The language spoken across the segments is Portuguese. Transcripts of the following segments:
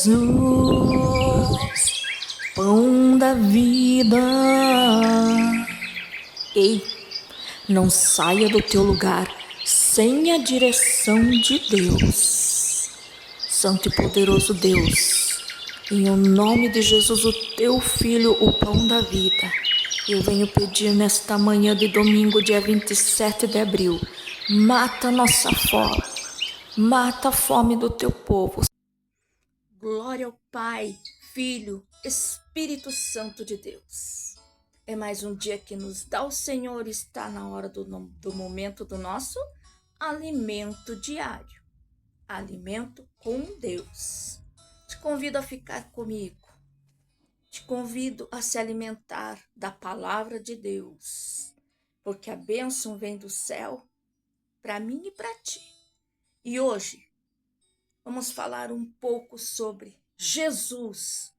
Jesus, pão da vida. Ei, não saia do teu lugar sem a direção de Deus. Santo e poderoso Deus, em o nome de Jesus, o teu Filho, o pão da vida, eu venho pedir nesta manhã de domingo, dia 27 de abril, mata a nossa fome, mata a fome do teu povo. Glória ao Pai, Filho, Espírito Santo de Deus. É mais um dia que nos dá o Senhor, está na hora do momento do nosso alimento diário. Alimento com Deus. Te convido a ficar comigo. Te convido a se alimentar da palavra de Deus, porque a bênção vem do céu para mim e para ti. E hoje vamos falar um pouco sobre Jesus,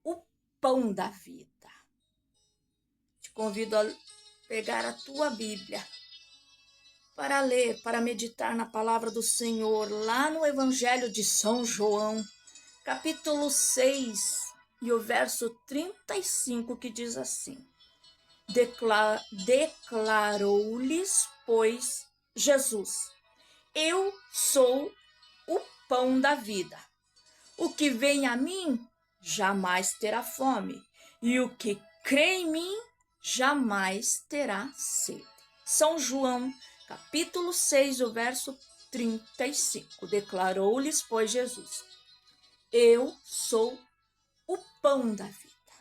o pão da vida. Te convido a pegar a tua Bíblia para ler, para meditar na palavra do Senhor, lá no Evangelho de São João, capítulo 6, e o verso 35, que diz assim: Declarou-lhes, pois, Jesus: Eu sou o pão da vida. O que vem a mim jamais terá fome, e o que crê em mim jamais terá sede. São João, capítulo 6, o verso 35. Declarou-lhes, pois, Jesus: Eu sou o pão da vida.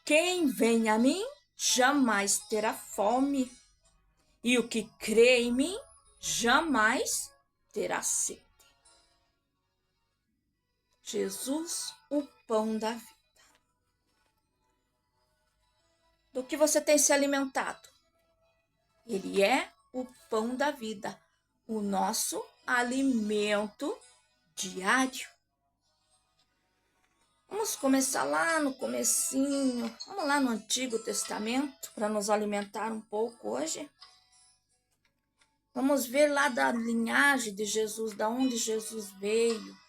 Quem vem a mim jamais terá fome, e o que crê em mim jamais terá sede. Jesus, o pão da vida. Do que você tem se alimentado? Ele é o pão da vida, o nosso alimento diário. Vamos começar lá no comecinho, vamos lá no Antigo Testamento para nos alimentar um pouco hoje. Vamos ver lá da linhagem de Jesus, da onde Jesus veio,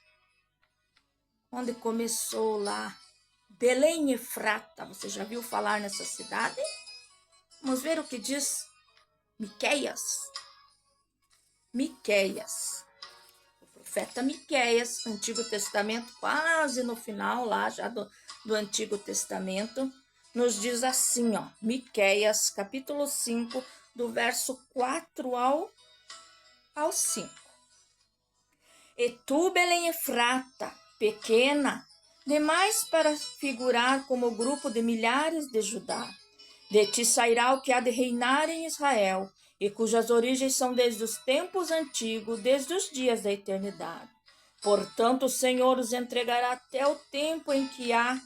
onde começou lá. Belém e Efrata, você já viu falar nessa cidade? Vamos ver o que diz Miqueias. O profeta Miqueias, Antigo Testamento, quase no final lá já do Antigo Testamento, nos diz assim, ó, Miqueias, capítulo 5, do verso 4 ao 5. E tu, Belém Efrata, pequena, demais para figurar como grupo de milhares de Judá. De ti sairá o que há de reinar em Israel, e cujas origens são desde os tempos antigos, desde os dias da eternidade. Portanto, o Senhor os entregará até o tempo em que há.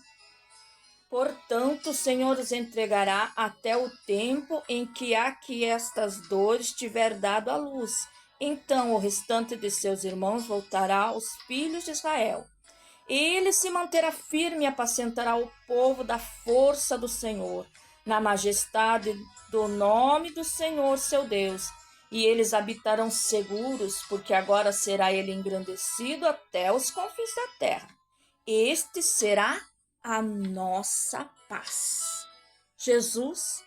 Portanto, o Senhor os entregará até o tempo em que há que estas dores tiver dado à luz. Então, o restante de seus irmãos voltará aos filhos de Israel. Ele se manterá firme e apacentará o povo da força do Senhor, na majestade do nome do Senhor, seu Deus. E eles habitarão seguros, porque agora será ele engrandecido até os confins da terra. Este será a nossa paz. Jesus,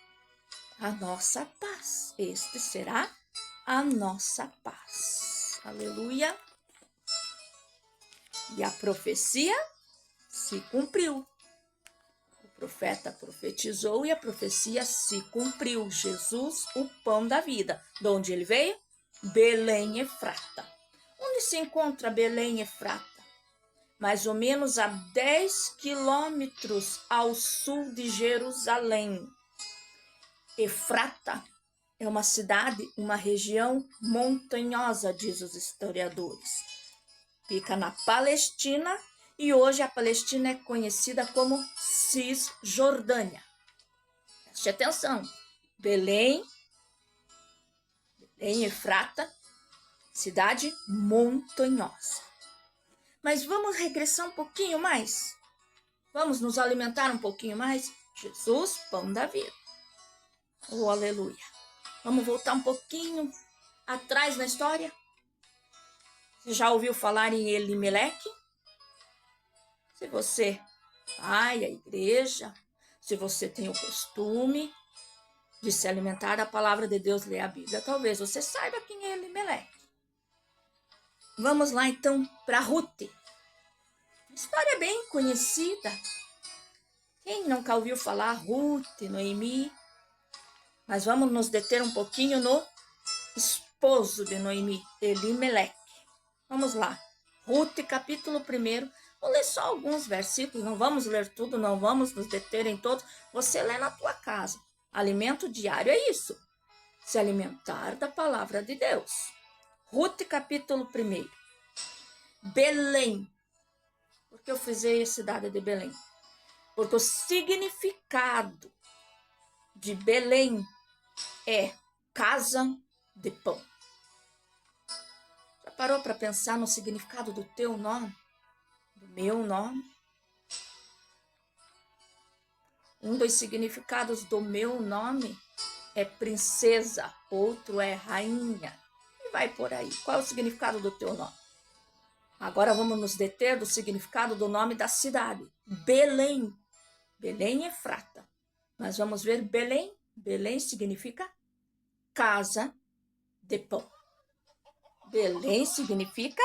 a nossa paz. Este será a nossa paz. Aleluia. E a profecia se cumpriu. O profeta profetizou e a profecia se cumpriu. Jesus, o pão da vida. De onde ele veio? Belém Efrata. Onde se encontra Belém Efrata? Mais ou menos a 10 quilômetros ao sul de Jerusalém. Efrata é uma cidade, uma região montanhosa, diz os historiadores. Fica na Palestina e hoje a Palestina é conhecida como Cisjordânia. Preste atenção, Belém Efrata, cidade montanhosa. Mas vamos regressar um pouquinho mais? Vamos nos alimentar um pouquinho mais? Jesus, pão da vida. Oh, aleluia. Vamos voltar um pouquinho atrás na história? Você já ouviu falar em Elimeleque? Se você vai à igreja, se você tem o costume de se alimentar da palavra de Deus, ler a Bíblia, talvez você saiba quem é Elimeleque. Vamos lá então para Ruth. História bem conhecida. Quem nunca ouviu falar Ruth, Noemi? Mas vamos nos deter um pouquinho no esposo de Noemi, Elimeleque. Vamos lá. Ruth, capítulo 1. Vou ler só alguns versículos, não vamos ler tudo, não vamos nos deter em todos. Você lê na tua casa. Alimento diário é isso. Se alimentar da palavra de Deus. Ruth, capítulo 1. Belém. Por que eu frisei a cidade de Belém? Porque o significado de Belém é casa de pão. Já parou para pensar no significado do teu nome? Do meu nome? Um dos significados do meu nome é princesa, outro é rainha. E vai por aí. Qual é o significado do teu nome? Agora vamos nos deter do significado do nome da cidade. Belém. Belém Efrata. Mas vamos ver Belém. Belém significa casa de pão. Belém significa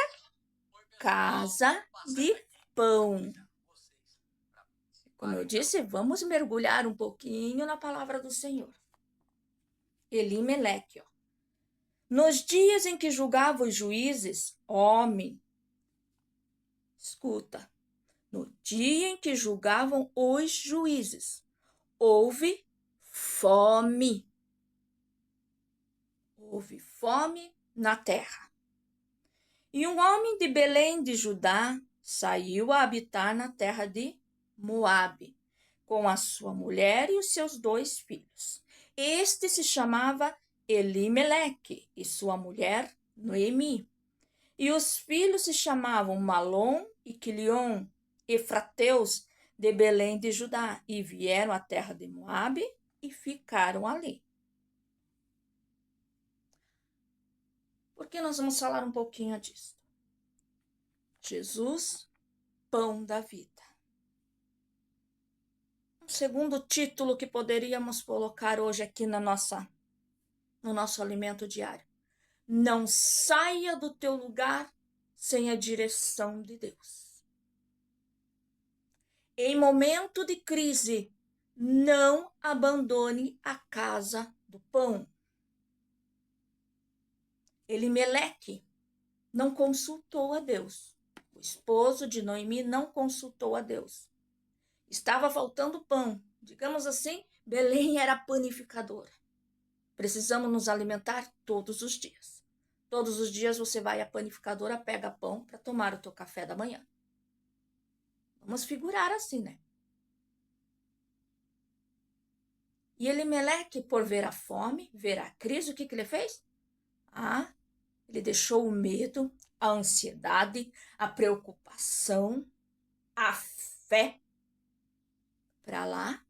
casa de pão. Como eu disse, vamos mergulhar um pouquinho na palavra do Senhor. Elimeleque, ó. Nos dias em que julgava os juízes, homem, escuta, no dia em que julgavam os juízes, houve fome. Houve fome na terra. E um homem de Belém de Judá saiu a habitar na terra de Moabe, com a sua mulher e os seus 2 filhos. Este se chamava Elimeleque e sua mulher Noemi. E os filhos se chamavam Malom e Quilion, efrateus de Belém de Judá, e vieram à terra de Moabe e ficaram ali. Porque nós vamos falar um pouquinho disso. Jesus, pão da vida. Um segundo título que poderíamos colocar hoje aqui no nosso alimento diário. Não saia do teu lugar sem a direção de Deus. Em momento de crise, não abandone a casa do pão. Elimeleque não consultou a Deus. O esposo de Noemi não consultou a Deus. Estava faltando pão. Digamos assim, Belém era panificadora. Precisamos nos alimentar todos os dias. Todos os dias você vai à panificadora, pega pão para tomar o teu café da manhã. Vamos figurar assim, né? E Elimeleque, por ver a fome, ver a crise, o que ele fez? Ele deixou o medo, a ansiedade, a preocupação, a fé para lá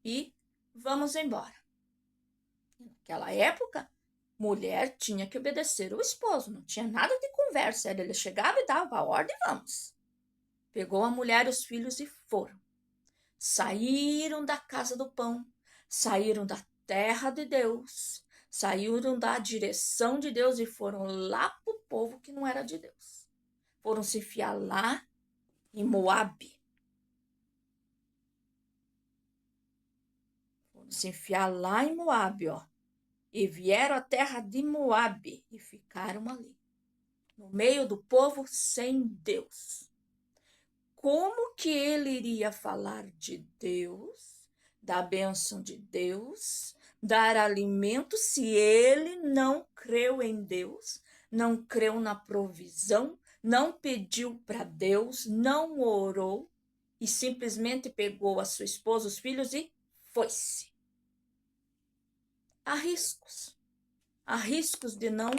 e vamos embora. Naquela época, mulher tinha que obedecer o esposo, não tinha nada de conversa. Ele chegava e dava a ordem, vamos. Pegou a mulher e os filhos e foram. Saíram da casa do pão, saíram da terra de Deus, saíram da direção de Deus e foram lá para o povo que não era de Deus. Foram se enfiar lá em Moabe. Foram se enfiar lá em Moabe, ó. E vieram à terra de Moabe e ficaram ali, no meio do povo sem Deus. Como que ele iria falar de Deus, da bênção de Deus, dar alimento, se ele não creu em Deus, não creu na provisão, não pediu para Deus, não orou e simplesmente pegou a sua esposa, os filhos e foi-se? Há riscos de não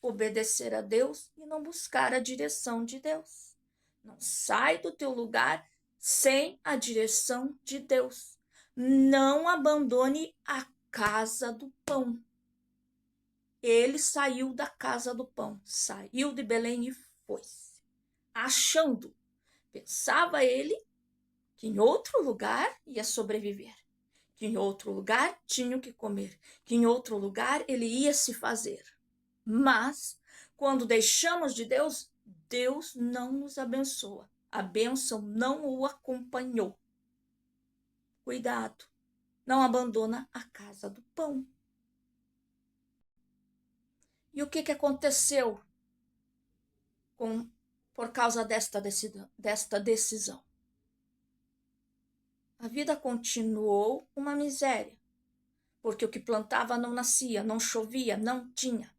obedecer a Deus e não buscar a direção de Deus. Não sai do teu lugar sem a direção de Deus. Não abandone a casa do pão. Ele saiu da casa do pão, saiu de Belém e foi-se, achando Pensava ele que em outro lugar ia sobreviver, que em outro lugar tinha o que comer, que em outro lugar ele ia se fazer. Mas, quando deixamos de Deus, Deus não nos abençoa. A bênção não o acompanhou. Cuidado, não abandona a casa do pão. E o que aconteceu por causa desta decisão? A vida continuou uma miséria, porque o que plantava não nascia, não chovia, não tinha.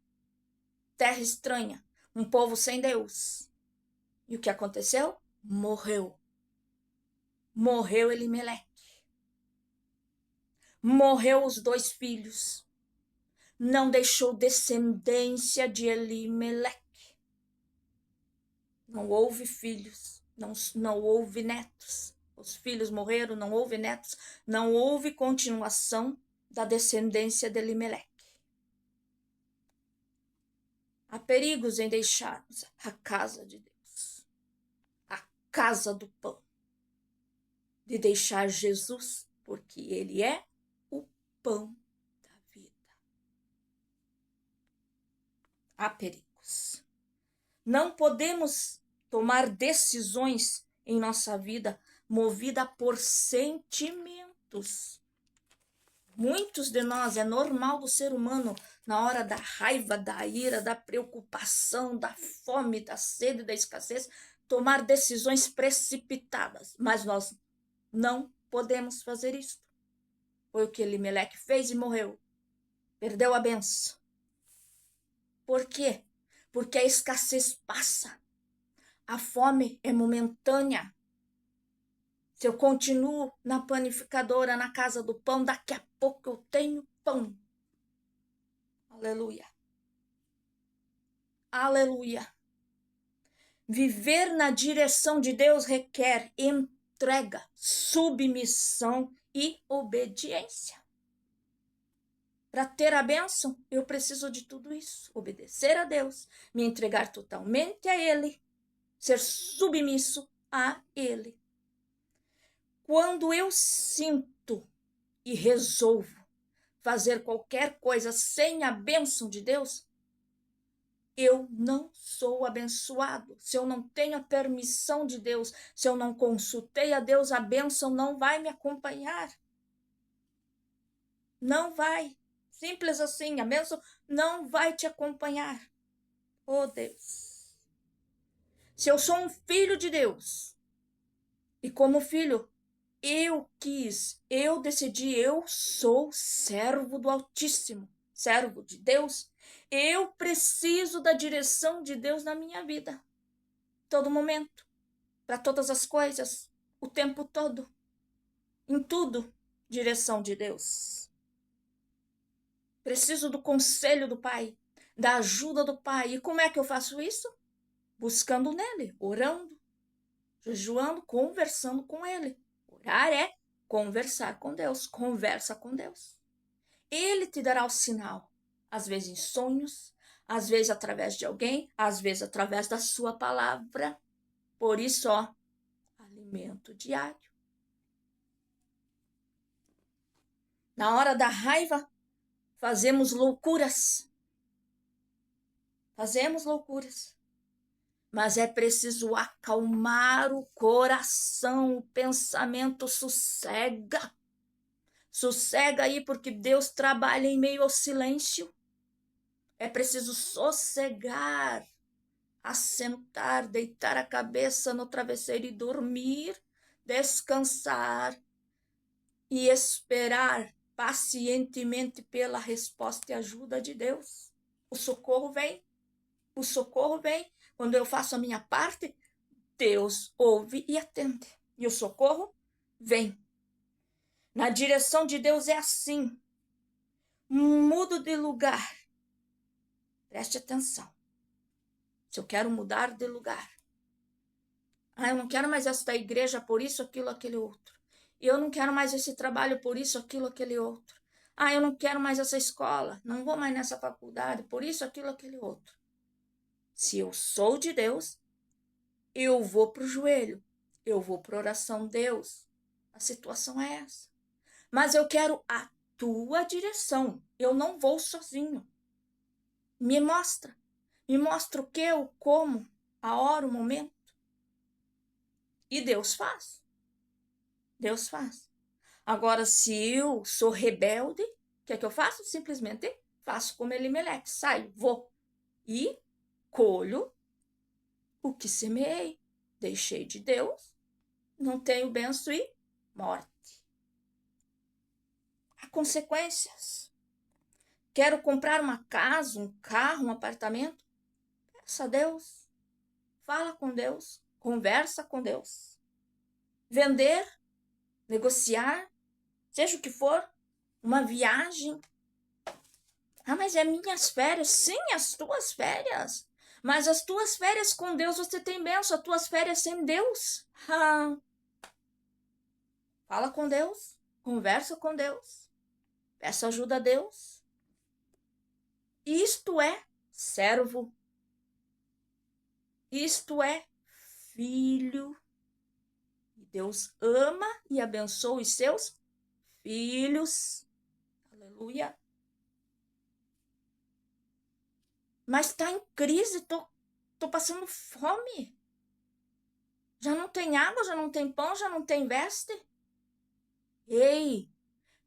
Terra estranha, um povo sem Deus. E o que aconteceu? Morreu. Morreu Elimeleque. Morreu os 2 filhos. Não deixou descendência de Elimeleque. Não houve filhos, não houve netos. Os filhos morreram, não houve netos, não houve continuação da descendência de Elimeleque. Há perigos em deixarmos a casa de Deus, a casa do pão, de deixar Jesus, porque Ele é o pão da vida. Há perigos. Não podemos tomar decisões em nossa vida movida por sentimentos. Muitos de nós, é normal do ser humano, na hora da raiva, da ira, da preocupação, da fome, da sede, da escassez, tomar decisões precipitadas. Mas nós não podemos fazer isso. Foi o que Elimeleque fez e morreu. Perdeu a benção. Por quê? Porque a escassez passa. A fome é momentânea. Se eu continuo na panificadora, na casa do pão, daqui a pouco eu tenho pão. Aleluia. Aleluia. Viver na direção de Deus requer entrega, submissão e obediência. Para ter a bênção, eu preciso de tudo isso. Obedecer a Deus, me entregar totalmente a Ele, ser submisso a Ele. Quando eu sinto e resolvo fazer qualquer coisa sem a bênção de Deus, eu não sou abençoado. Se eu não tenho a permissão de Deus, se eu não consultei a Deus, a bênção não vai me acompanhar. Não vai. Simples assim, a bênção não vai te acompanhar. Oh Deus. Se eu sou um filho de Deus, e como filho, eu decidi, eu sou servo do Altíssimo, servo de Deus. Eu preciso da direção de Deus na minha vida. Todo momento, para todas as coisas, o tempo todo. Em tudo, direção de Deus. Preciso do conselho do Pai, da ajuda do Pai. E como é que eu faço isso? Buscando nele, orando, jejuando, conversando com Ele. Orar é conversar com Deus, conversa com Deus. Ele te dará o sinal, às vezes em sonhos, às vezes através de alguém, às vezes através da sua palavra. Por isso, alimento diário. Na hora da raiva, fazemos loucuras. Fazemos loucuras. Mas é preciso acalmar o coração, o pensamento sossega. Sossega aí, porque Deus trabalha em meio ao silêncio. É preciso sossegar, assentar, deitar a cabeça no travesseiro e dormir, descansar e esperar pacientemente pela resposta e ajuda de Deus. O socorro vem. O socorro vem. Quando eu faço a minha parte, Deus ouve e atende. E o socorro vem. Na direção de Deus é assim. Mudo de lugar. Preste atenção. Se eu quero mudar de lugar. Eu não quero mais esta igreja por isso, aquilo, aquele outro. Eu não quero mais esse trabalho por isso, aquilo, aquele outro. Eu não quero mais essa escola. Não vou mais nessa faculdade por isso, aquilo, aquele outro. Se eu sou de Deus, eu vou para o joelho. eu vou para oração. Deus, a situação é essa. Mas eu quero a tua direção. Eu não vou sozinho. Me mostra. Me mostra o que, o como, a hora, o momento. E Deus faz. Deus faz. Agora, se eu sou rebelde, o que é que eu faço? Simplesmente faço como Elimeleque. Saio, vou. E colho o que semeei. Deixei de Deus, não tenho bênção e morte. Há consequências. Quero comprar uma casa, um carro, um apartamento? Peça a Deus. Fala com Deus. Conversa com Deus. Vender, negociar, seja o que for, uma viagem. Ah, mas é minhas férias. Sim, as tuas férias. Mas as tuas férias com Deus você tem bênção. As tuas férias sem Deus. Fala com Deus. Conversa com Deus. Peça ajuda a Deus. Isto é servo. Isto é filho. Deus ama e abençoa os seus filhos. Aleluia. Mas está em crise, tô passando fome. Já não tem água, já não tem pão, já não tem veste. Ei,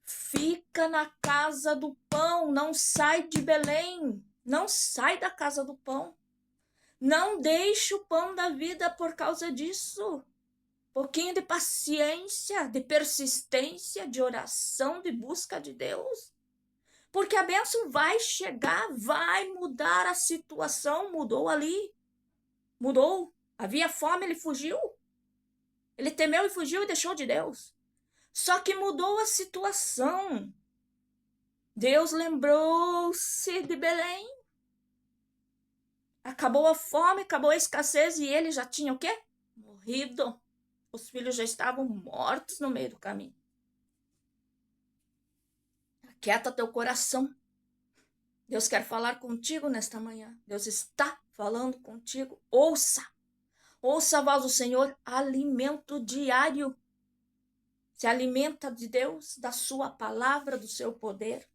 fica na casa do pão, não sai de Belém, não sai da casa do pão. Não deixe o pão da vida por causa disso. Pouquinho de paciência, de persistência, de oração, de busca de Deus. Porque a bênção vai chegar, vai mudar a situação. Mudou ali. Mudou. Havia fome, ele fugiu. Ele temeu e fugiu e deixou de Deus. Só que mudou a situação. Deus lembrou-se de Belém. Acabou a fome, acabou a escassez e ele já tinha o quê? Morrido. Os filhos já estavam mortos no meio do caminho. Aquieta teu coração. Deus quer falar contigo nesta manhã. Deus está falando contigo. Ouça. Ouça a voz do Senhor. Alimento diário. Se alimenta de Deus, da sua palavra, do seu poder.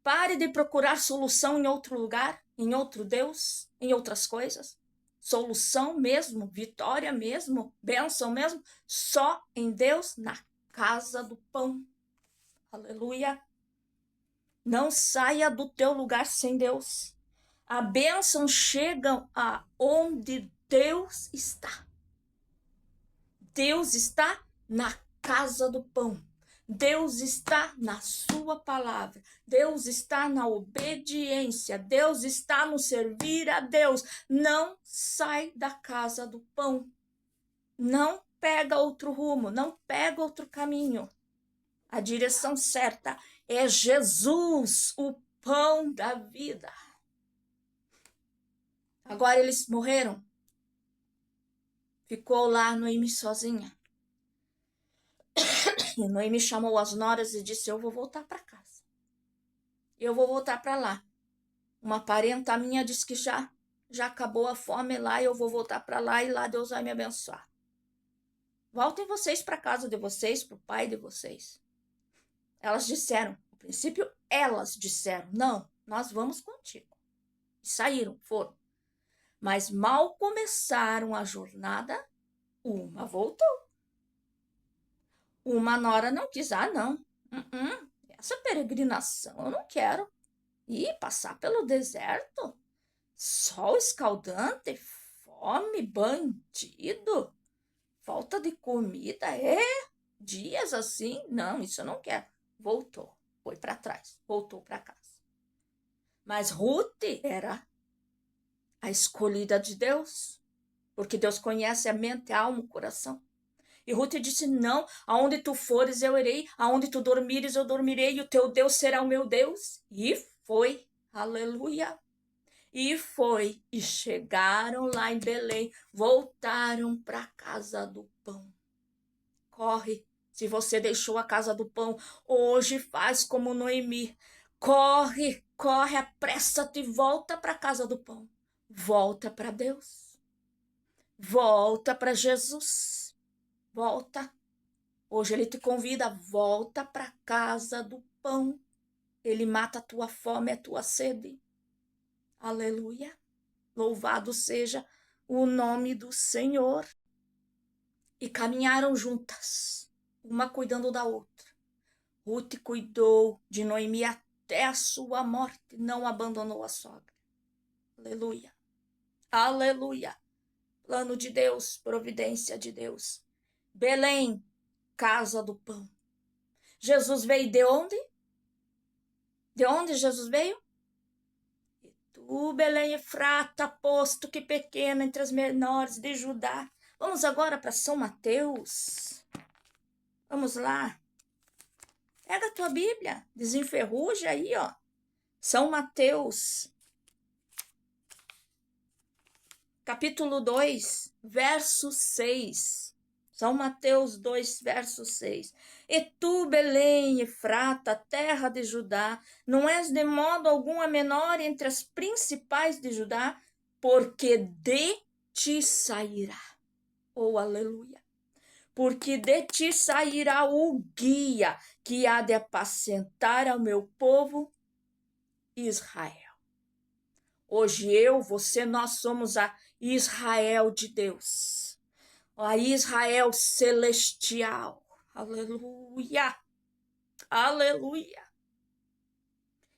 Pare de procurar solução em outro lugar, em outro Deus, em outras coisas. Solução mesmo, vitória mesmo, bênção mesmo, só em Deus, na casa do pão. Aleluia. Não saia do teu lugar sem Deus. A bênção chega aonde Deus está. Deus está na casa do pão. Deus está na sua palavra. Deus está na obediência. Deus está no servir a Deus. Não sai da casa do pão. Não pega outro rumo, não pega outro caminho. A direção certa é Jesus, o pão da vida. Agora eles morreram. Ficou lá Noemi sozinha. E Noemi chamou as noras e disse: eu vou voltar para casa. Eu vou voltar para lá. Uma parenta minha disse que já acabou a fome lá, eu vou voltar para lá e lá Deus vai me abençoar. Voltem vocês para casa de vocês, para o pai de vocês. Elas disseram, no princípio elas disseram: não, nós vamos contigo. E saíram, foram. Mas mal começaram a jornada, uma voltou. Uma nora não quis, não. Essa peregrinação eu não quero. E passar pelo deserto, sol escaldante, fome, bandido, falta de comida, dias assim, não, isso eu não quero. Voltou, foi para trás, voltou para casa. Mas Ruth era a escolhida de Deus, porque Deus conhece a mente, a alma, o coração. E Ruth disse: não, aonde tu fores eu irei, aonde tu dormires eu dormirei, e o teu Deus será o meu Deus. E foi, aleluia. E foi, e chegaram lá em Belém, voltaram para a casa do pão. Corre, se você deixou a casa do pão, hoje faz como Noemi. Corre, corre, apressa-te e volta para a casa do pão. Volta para Deus. Volta para Jesus. Volta. Hoje ele te convida, volta para a casa do pão. Ele mata a tua fome, a tua sede. Aleluia. Louvado seja o nome do Senhor. E caminharam juntas, uma cuidando da outra. Ruth cuidou de Noemi até a sua morte, não abandonou a sogra. Aleluia. Aleluia. Plano de Deus, providência de Deus. Belém, casa do pão. Jesus veio de onde? De onde Jesus veio? E tu, Belém Efrata, posto que pequena entre as menores de Judá. Vamos agora para São Mateus. Vamos lá. Pega a tua Bíblia, desenferruja aí, ó. São Mateus, capítulo 2, verso 6. São Mateus 2, verso 6. E tu, Belém, Efrata, terra de Judá, não és de modo algum a menor entre as principais de Judá, porque de ti sairá. Oh, aleluia. Porque de ti sairá o guia que há de apacentar ao meu povo Israel. Hoje você, nós somos a Israel de Deus, a Israel celestial. Aleluia, aleluia.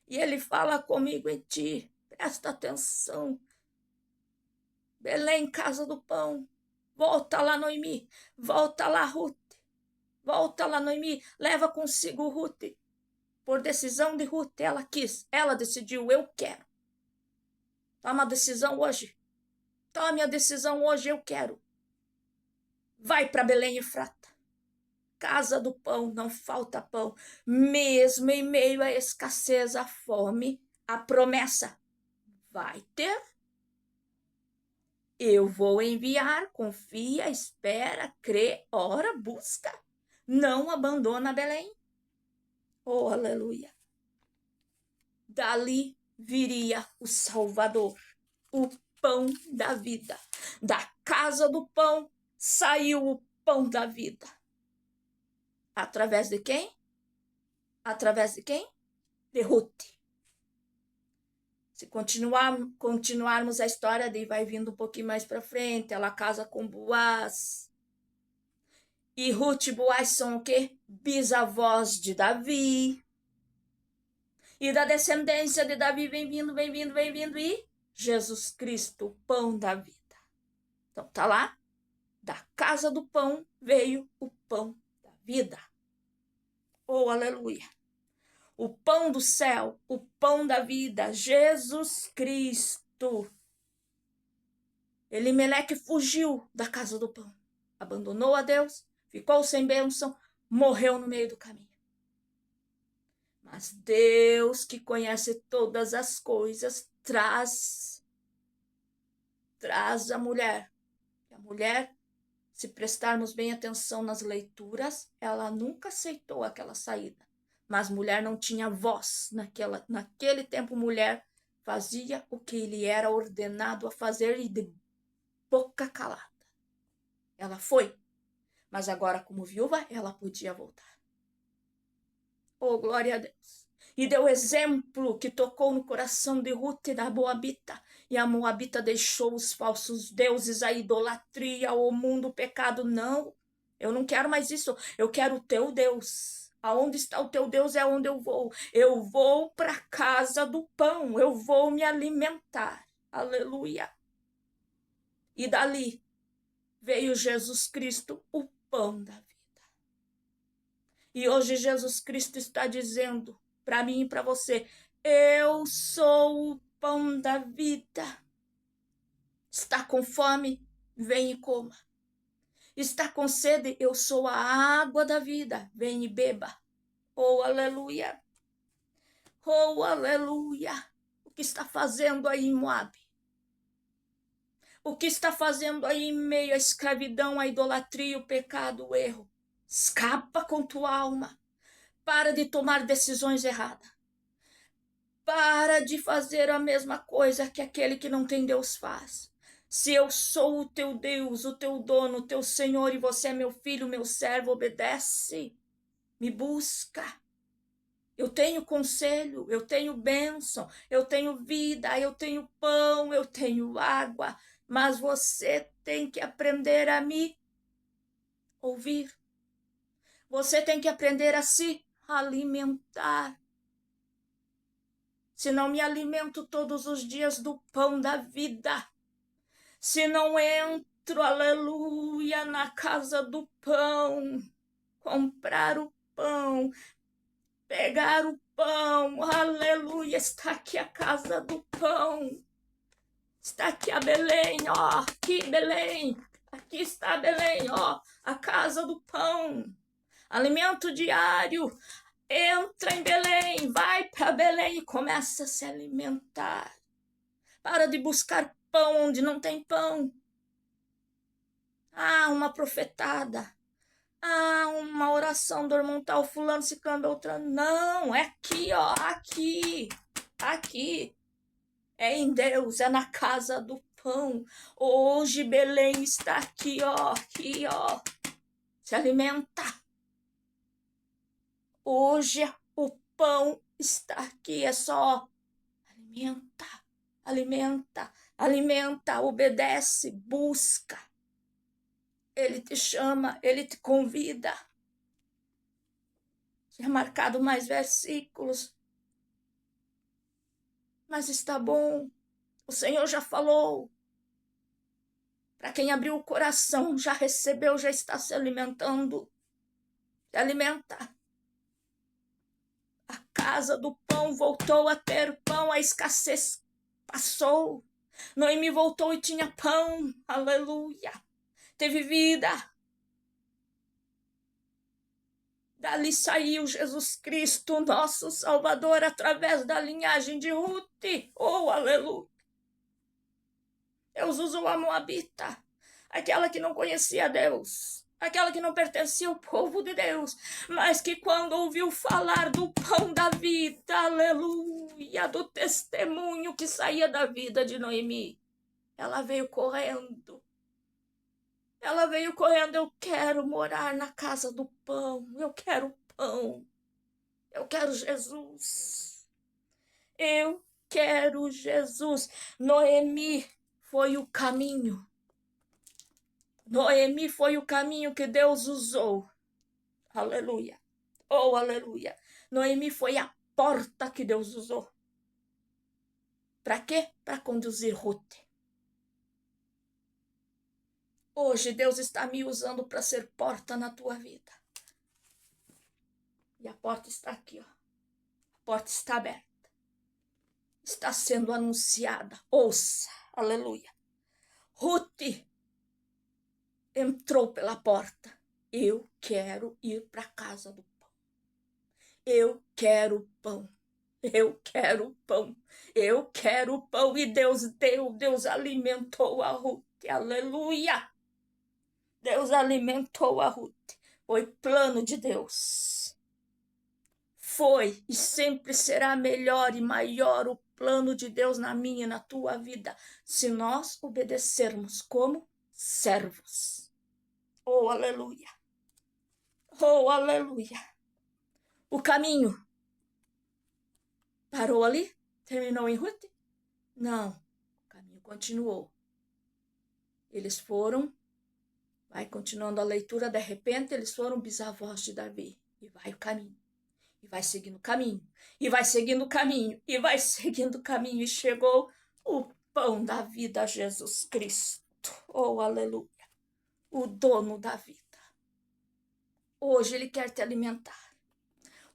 E ele fala comigo em ti, presta atenção. Belém, casa do pão, volta lá, Noemi, volta lá, Ruth. Volta lá, Noemi, leva consigo Ruth. Por decisão de Ruth, ela quis, ela decidiu, eu quero. Toma a decisão hoje. Tome a decisão hoje, eu quero. Vai para Belém Efrata. Casa do pão, não falta pão. Mesmo em meio à escassez, à fome, a promessa vai ter. Eu vou enviar, confia, espera, crê, ora, busca. Não abandona Belém. Oh, aleluia. Dali viria o Salvador, o pão da vida. Da casa do pão saiu o pão da vida. Através de quem? Através de quem? De Ruth. Se continuarmos a história, daí vai vindo um pouquinho mais para frente, ela casa com Boaz. E Ruth e Boaz são o quê? Bisavós de Davi. E da descendência de Davi vem vindo, e Jesus Cristo, o pão da vida. Então tá lá, da casa do pão veio o pão da vida. Oh, aleluia. O pão do céu, o pão da vida, Jesus Cristo. Elimeleque fugiu da casa do pão, abandonou a Deus, ficou sem bênção, morreu no meio do caminho. Mas Deus, que conhece todas as coisas, traz a mulher. A mulher, se prestarmos bem atenção nas leituras, ela nunca aceitou aquela saída. Mas mulher não tinha voz. Naquele tempo, mulher fazia o que lhe era ordenado a fazer e de boca calada. Ela foi. Mas agora, como viúva, ela podia voltar. Oh, glória a Deus. E deu exemplo que tocou no coração de Ruth e da Moabita. E a Moabita deixou os falsos deuses, a idolatria, o mundo, o pecado. Não, eu não quero mais isso. Eu quero o teu Deus. Aonde está o teu Deus é onde eu vou. Eu vou para a casa do pão. Eu vou me alimentar. Aleluia. E dali veio Jesus Cristo, o pão da vida. E hoje Jesus Cristo está dizendo para mim e para você, eu sou o pão da vida. Está com fome? Vem e coma. Está com sede? Eu sou a água da vida. Vem e beba. Oh, aleluia. Oh, aleluia. O que está fazendo aí em Moabe? O que está fazendo aí em meio à escravidão, à idolatria, o pecado, o erro? Escapa com tua alma. Para de tomar decisões erradas. Para de fazer a mesma coisa que aquele que não tem Deus faz. Se eu sou o teu Deus, o teu dono, o teu Senhor, e você é meu filho, meu servo, obedece, me busca. Eu tenho conselho, eu tenho bênção, eu tenho vida, eu tenho pão, eu tenho água, mas você tem que aprender a me ouvir. Você tem que aprender a se alimentar. Se não me alimento todos os dias do pão da vida, se não entro, aleluia, na casa do pão, comprar o pão, pegar o pão, aleluia, está aqui a casa do pão, está aqui a Belém, ó, aqui Belém, aqui está Belém, ó, a casa do pão, alimento diário. Entra em Belém, vai para Belém e começa a se alimentar. Para de buscar pão onde não tem pão. Ah, uma profetada. Ah, uma oração do irmão tal, fulano, ciclano, outra. Não, é aqui, ó, aqui, aqui. É em Deus, é na casa do pão. Hoje Belém está aqui, ó. Se alimenta. Hoje o pão está aqui, é só alimenta, alimenta, alimenta, obedece, busca. Ele te chama, ele te convida. Tinha marcado mais versículos, mas está bom. O Senhor já falou. Para quem abriu o coração, já recebeu, já está se alimentando. Se alimenta. A casa do pão voltou a ter pão, a escassez passou. Noemi voltou e tinha pão. Aleluia. Teve vida. Dali saiu Jesus Cristo, nosso Salvador, através da linhagem de Ruth. Oh, aleluia. Deus usou a Moabita, aquela que não conhecia Deus, aquela que não pertencia ao povo de Deus, mas que quando ouviu falar do pão da vida, aleluia, do testemunho que saía da vida de Noemi, ela veio correndo. Ela veio correndo, eu quero morar na casa do pão, eu quero pão, eu quero Jesus, eu quero Jesus. Noemi foi o caminho, Noemi foi o caminho que Deus usou, aleluia, oh aleluia. Noemi foi a porta que Deus usou. Para quê? Para conduzir Ruth. Hoje Deus está me usando para ser porta na tua vida. E a porta está aqui, ó. A porta está aberta. Está sendo anunciada. Ouça, aleluia. Ruth entrou pela porta. Eu quero ir para a casa do pão. Eu quero pão. Eu quero pão. Eu quero pão. E Deus deu, Deus alimentou a Ruth. Aleluia. Deus alimentou a Ruth. Foi plano de Deus. Foi e sempre será melhor e maior o plano de Deus na minha e na tua vida, se nós obedecermos como servos. Oh, aleluia! Oh, aleluia! O caminho parou ali? Terminou em Ruth? Não, o caminho continuou. Eles foram, vai continuando a leitura, de repente eles foram bisavós de Davi. E vai o caminho. E vai seguindo o caminho, e vai seguindo o caminho, e vai seguindo o caminho, e chegou o pão da vida, Jesus Cristo. Oh, aleluia! O dono da vida. Hoje ele quer te alimentar.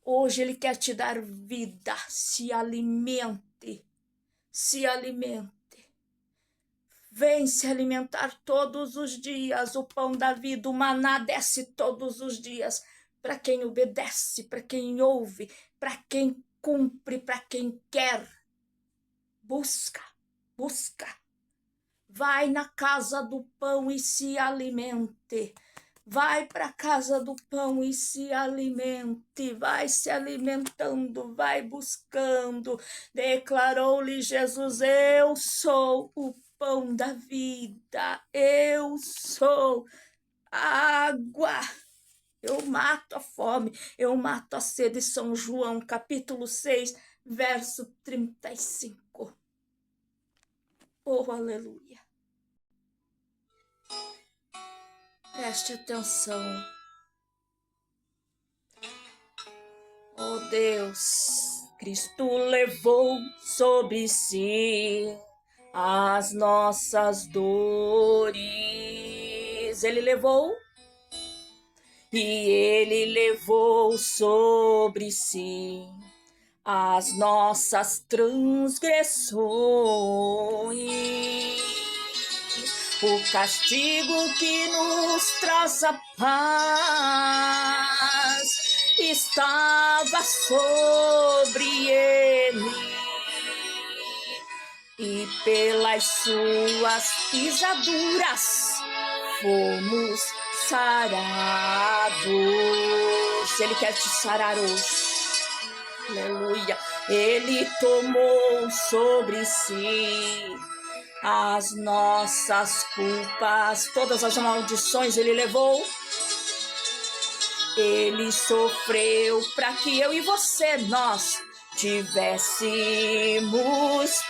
Hoje ele quer te dar vida. Se alimente. Se alimente. Vem se alimentar todos os dias. O pão da vida, o maná desce todos os dias. Para quem obedece, para quem ouve, para quem cumpre, para quem quer. Busca, busca. Vai na casa do pão e se alimente. Vai para a casa do pão e se alimente. Vai se alimentando, vai buscando. Declarou-lhe Jesus: eu sou o pão da vida, eu sou a água. Eu mato a fome, eu mato a sede. São João, capítulo 6, verso 35. Oh, aleluia. Preste atenção. Oh, Deus, Cristo levou sobre si as nossas dores. Ele levou. E ele levou sobre si as nossas transgressões. O castigo que nos traz a paz estava sobre ele. E pelas suas pisaduras fomos sarados. Ele quer te sarar hoje. Aleluia. Ele tomou sobre si as nossas culpas, todas as maldições ele levou. Ele sofreu para que eu e você, nós tivéssemos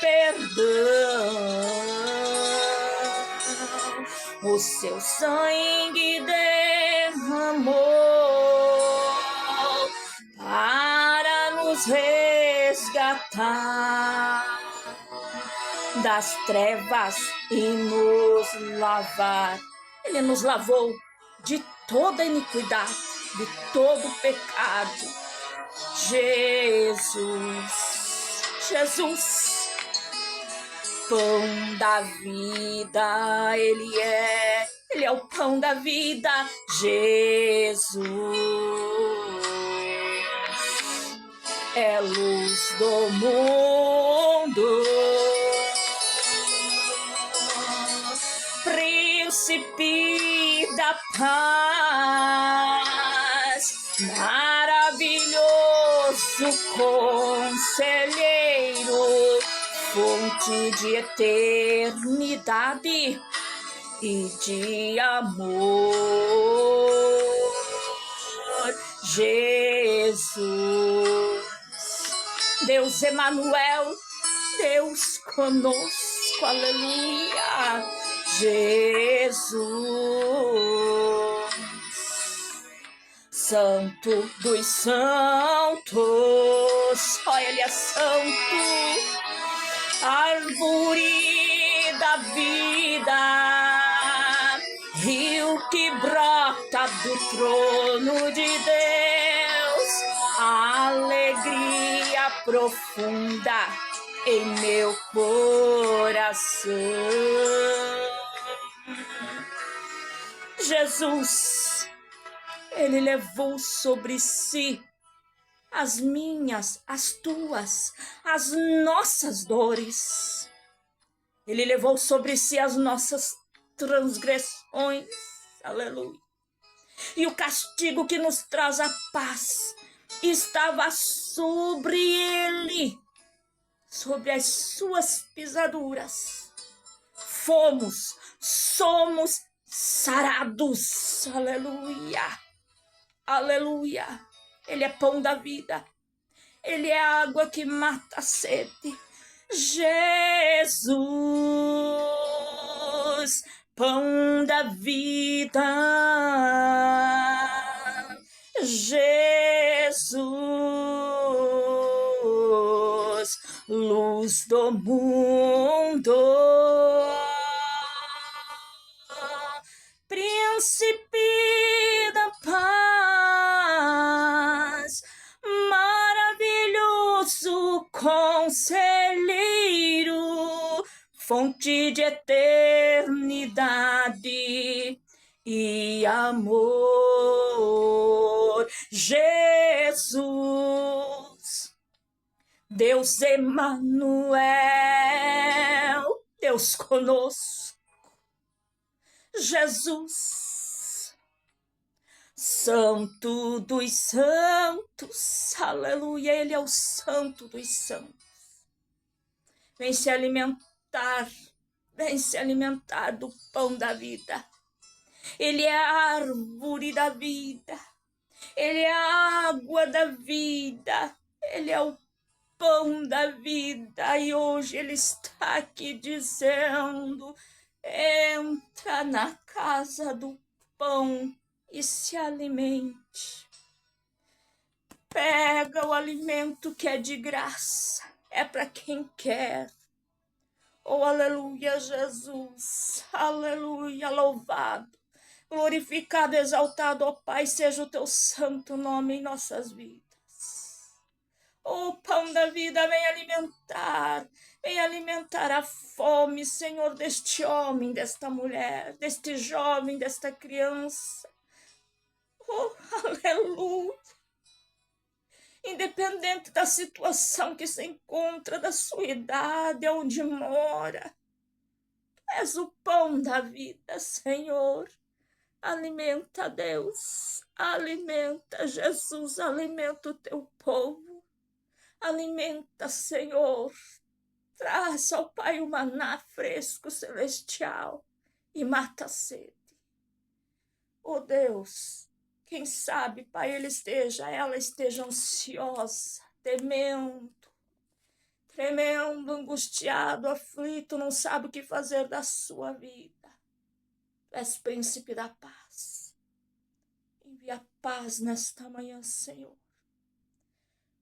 perdão. O seu sangue derramou para nos resgatar das trevas e nos lavar. Ele nos lavou de toda iniquidade, de todo pecado. Jesus, pão da vida, ele é o pão da vida. Jesus é luz do mundo, príncipe da paz, maravilhoso conselheiro, fonte de eternidade e de amor. Jesus, Deus Emanuel, Deus conosco, aleluia. Jesus, Santo dos santos, ó, ele é santo, árvore da vida, rio que brota do trono de Deus, alegria profunda em meu coração. Jesus, ele levou sobre si as minhas, as tuas, as nossas dores. Ele levou sobre si as nossas transgressões. Aleluia. E o castigo que nos traz a paz estava sobre ele, sobre as suas pisaduras. Somos sarados. Aleluia. Aleluia. Ele é pão da vida. Ele é a água que mata a sede. Jesus, pão da vida. Jesus, luz do mundo. Príncipe da paz, maravilhoso conselheiro, fonte de eternidade e amor. Jesus, Deus Emanuel, Deus conosco. Jesus, Santo dos santos, aleluia, ele é o Santo dos santos. Vem se alimentar Vem se alimentar do pão da vida. Ele é a árvore da vida. Ele é a água da vida. Ele é o pão da vida. E hoje ele está aqui dizendo: entra na casa do pão e se alimente. Pega o alimento que é de graça. É para quem quer. Oh, aleluia, Jesus. Aleluia, louvado. Glorificado, exaltado, ó Pai, seja o teu santo nome em nossas vidas. O pão da vida vem alimentar a fome, Senhor, deste homem, desta mulher, deste jovem, desta criança. Oh, aleluia! Independente da situação que se encontra, da sua idade, onde mora, tu és o pão da vida, Senhor. Alimenta, Deus, alimenta, Jesus, alimenta o teu povo. Alimenta, Senhor. Traz ao Pai o maná fresco celestial e mata a sede. Oh Deus, quem sabe, Pai, ela esteja ansiosa, tremendo, angustiado, aflito, não sabe o que fazer da sua vida. Tu és príncipe da paz. Envia paz nesta manhã, Senhor.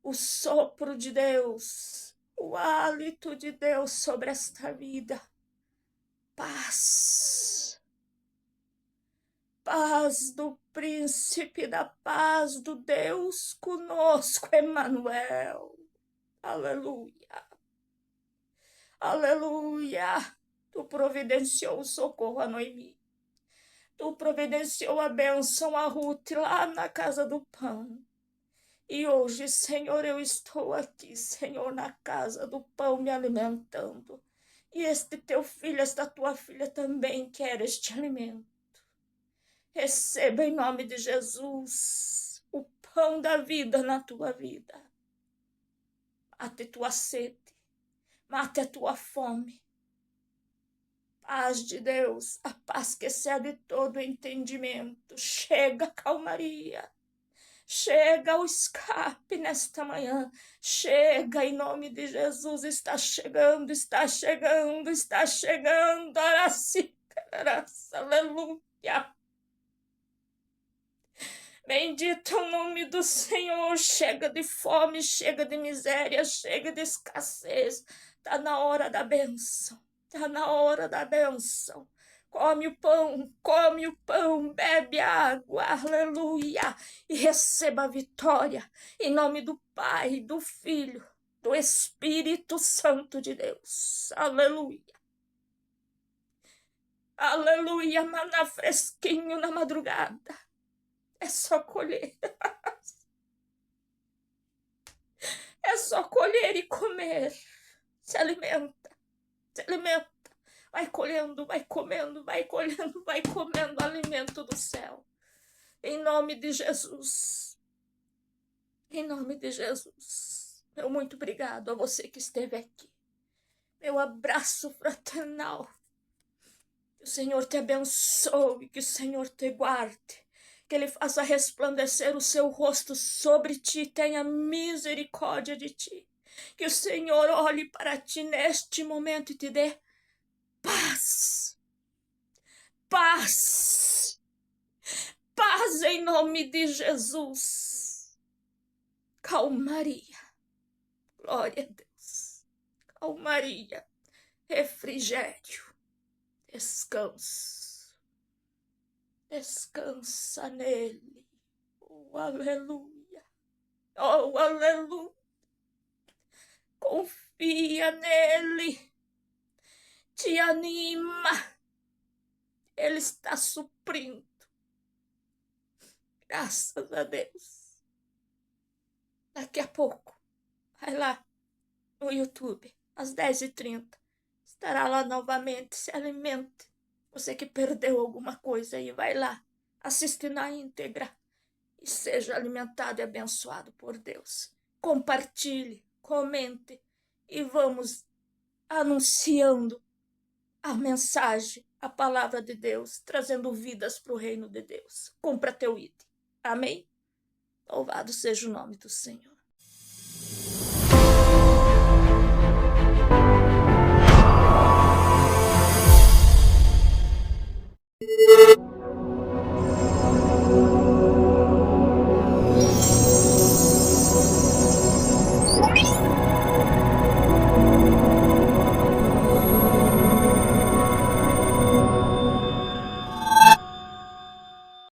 O sopro de Deus, o hálito de Deus sobre esta vida. Paz. Paz do príncipe da paz, do Deus conosco, Emmanuel. Aleluia. Aleluia. Tu providenciou o socorro a Noemi. Tu providenciou a bênção a Ruth lá na casa do pão. E hoje, Senhor, eu estou aqui, Senhor, na casa do pão me alimentando. E este teu filho, esta tua filha também quer este alimento. Receba em nome de Jesus o pão da vida na tua vida. Mate tua sede, mate a tua fome. Paz de Deus, a paz que excede todo entendimento. Chega a calmaria. Chega o escape nesta manhã. Chega em nome de Jesus. Está chegando, está chegando, está chegando. Aleluia. Bendito o nome do Senhor. Chega de fome, chega de miséria, chega de escassez. Está na hora da bênção. Está na hora da bênção. Come o pão, bebe água, aleluia, e receba a vitória, em nome do Pai, do Filho, do Espírito Santo de Deus, aleluia. Aleluia, maná fresquinho na madrugada, é só colher, é só colher e comer, se alimenta, vai colhendo, vai comendo, vai colhendo, vai comendo alimento do céu. Em nome de Jesus. Em nome de Jesus. Meu muito obrigado a você que esteve aqui. Meu abraço fraternal. Que o Senhor te abençoe, que o Senhor te guarde. Que Ele faça resplandecer o seu rosto sobre ti e tenha misericórdia de ti. Que o Senhor olhe para ti neste momento e te dê paz. Paz. Paz em nome de Jesus. Calmaria. Glória a Deus. Calmaria. Refrigério. Descanso. Descansa nele. Oh, aleluia. Oh, aleluia. Confia nele. Te anima. Ele está suprindo. Graças a Deus. Daqui a pouco, vai lá no YouTube, às 10h30. Estará lá novamente, se alimente. Você que perdeu alguma coisa aí, vai lá, assiste na íntegra e seja alimentado e abençoado por Deus. Compartilhe, comente e vamos anunciando a mensagem, a palavra de Deus, trazendo vidas para o reino de Deus. Compra teu item. Amém? Louvado seja o nome do Senhor.